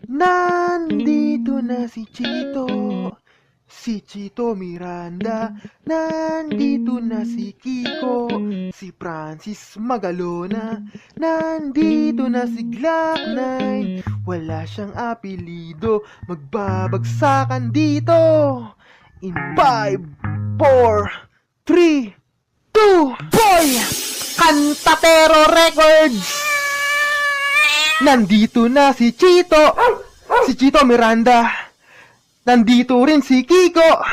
Nandito na si Chito Miranda. Nandito na si Kiko, si Francis Magalona. Nandito na si Glock 9, wala siyang apelido. Magbabagsakan dito in 5, 4, 3, 2, boy! Kantatero Records! Nandito na si Chito Miranda. Nandito rin si Kiko,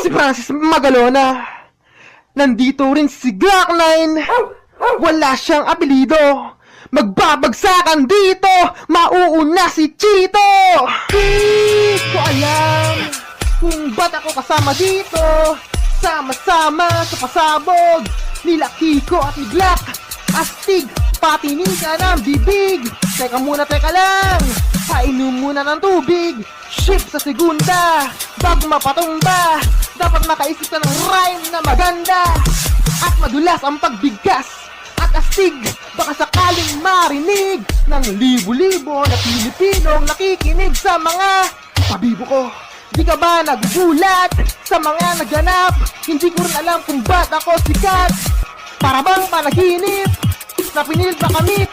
si Francis Magalona. Nandito rin si Glock 9, wala siyang apelido. Magbabagsakan dito, mauuna si Chito. Di ko alam kung ba't ako kasama dito. Sama-sama sa pasabog nila Kiko at ni Glock. Astig, patinig ka ng bibig. Teka lang, painom muna ng tubig. Shift sa segunda, bago mapatumba. Dapat makaisip ka ng rhyme na maganda at madulas ang pagbigkas. At astig, baka sakaling marinig ng libo-libo na Pilipinong nakikinig sa mga pabibo ko. Di ka ba nagugulat sa mga naganap? Hindi ko rin alam kung ba't ako sikat. Para bang panaginip na pinilit makamit.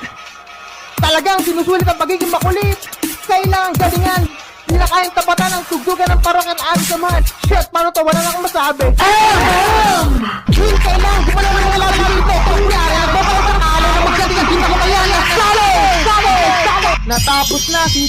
Talagang sinusulit ang pagiging makulit. Kailangan galingan, hindi na kayang tapatan ang tugtugan ng parokyan aagos sa mga shit, paano to? Wala na akong masabi. Hindi kailangan gumalaw ng mga laban dito. Kunyari, nagbabalas ang alay na magkatingan. Hindi ako kaya na salo! Natapos na si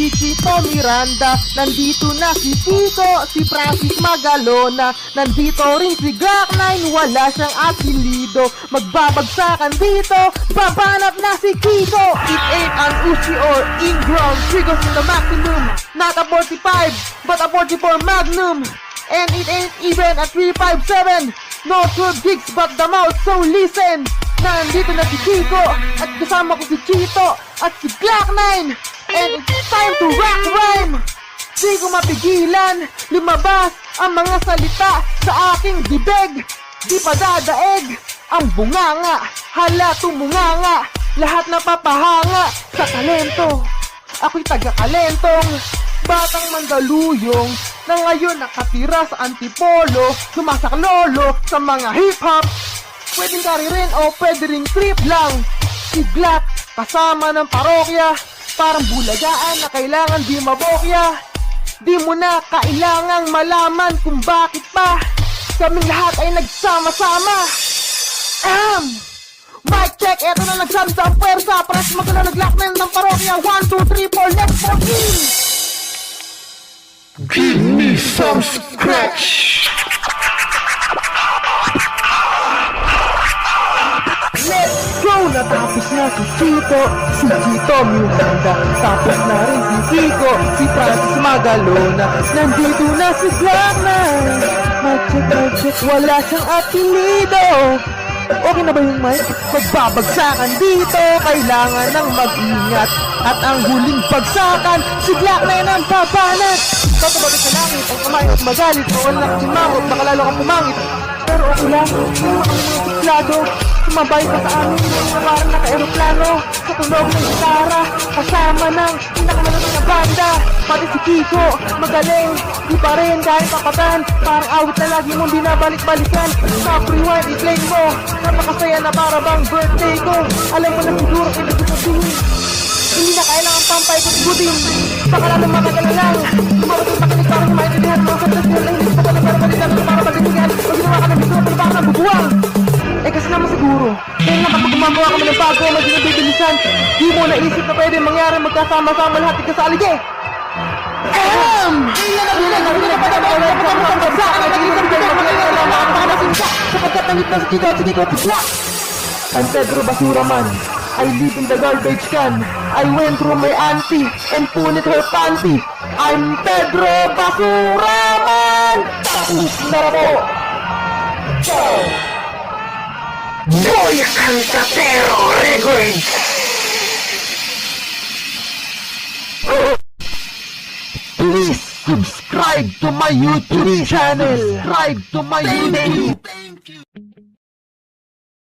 Chito Miranda. Nandito na si Kiko, si Francis Magalona. Nandito rin si Glock 9, wala siyang apelido. Magbabagsakan dito, babanat na si Kiko. It ain't an Uzi or Inground, triggers in the maximum. Not a 45, but a 44 Magnum. And it ain't even a 357. No 12 gigs but the mouth, so listen. Nandito na si Kiko at kasama ko si Chito at si Glock 9. And it's time to rock rhyme. Di ko mapigilan, lumabas ang mga salita sa aking bibig. Di pa dadaig ang bunganga, hala tumunganga. Lahat na papahanga sa talento. Ako'y taga-kalentong batang Mandaluyong na ngayon nakatira sa Antipolo. Sumasaklolo sa mga hip-hop. Pwedeng kari rin o pwede ring trip lang. Si Glock kasama ng parokya, parang bulagaan na kailangan di mabokya. Di mo na kailangang malaman kung bakit pa kaming lahat ay nagsama-sama. Mic check, eto na nagsabi sa pwersa. Pares magana nag-lock na ng parokya. 1, 2, 3, 4, let's begin. Give me some scratch. Let's go! Natapos na si Chito Miranda. Tapos na rin si Kiko, si Francis Magalona. Nandito na si Glock 9. Mic check, wala siyang apelido. Okay na ba yung mic? Magbabagsakan dito, kailangan ng mag-ingat. At ang huling bagsakan, si Glock 9 ang babanat. Tatabagat sa langit, ang kamay at magalit. Noon lang si Mamot, baka lalo kang pumangit. Pero okay lang, hindi mo kami mga siklado. Sumabay pa sa amin yung parang naka-aeroplano. Sa tunog ng gitara, kasama ng pinakamalaki na banda. Pati si Kiko, magaling, di pa rin dahil kapatan. Parang awit na lagi mong binabalik-balikan. Stop rewind, i-play mo. Napakasaya na para bang birthday ko. Alam mo na siguro, ibig ko sabihin, hindi na kailangan pampay-gut-gutin. Baka lang matagal na lang. Lumakot yung pakinig para sa maintindihan. Mga santas nila, hindi sa pala para balikan. Para balikan, pag ginawa ka ng gusto, pero baka nang bubuwang. Eh kasi naman siguro, dahil na kapag gumagawa kami ng bago, maging nabibilisan. Di mo naisip na pwede mangyari magkasama-sama lahat ikasalig eh. Sapagkat nangit na si Kiko Glock. I'm Pedro Basuraman. I live in the garbage can. I went through my auntie and punit her panty. I'm Pedro Basuraman. Tapos na po. Boy Kantatero Records. Please subscribe to my YouTube channel. Subscribe to my YouTube. Thank you.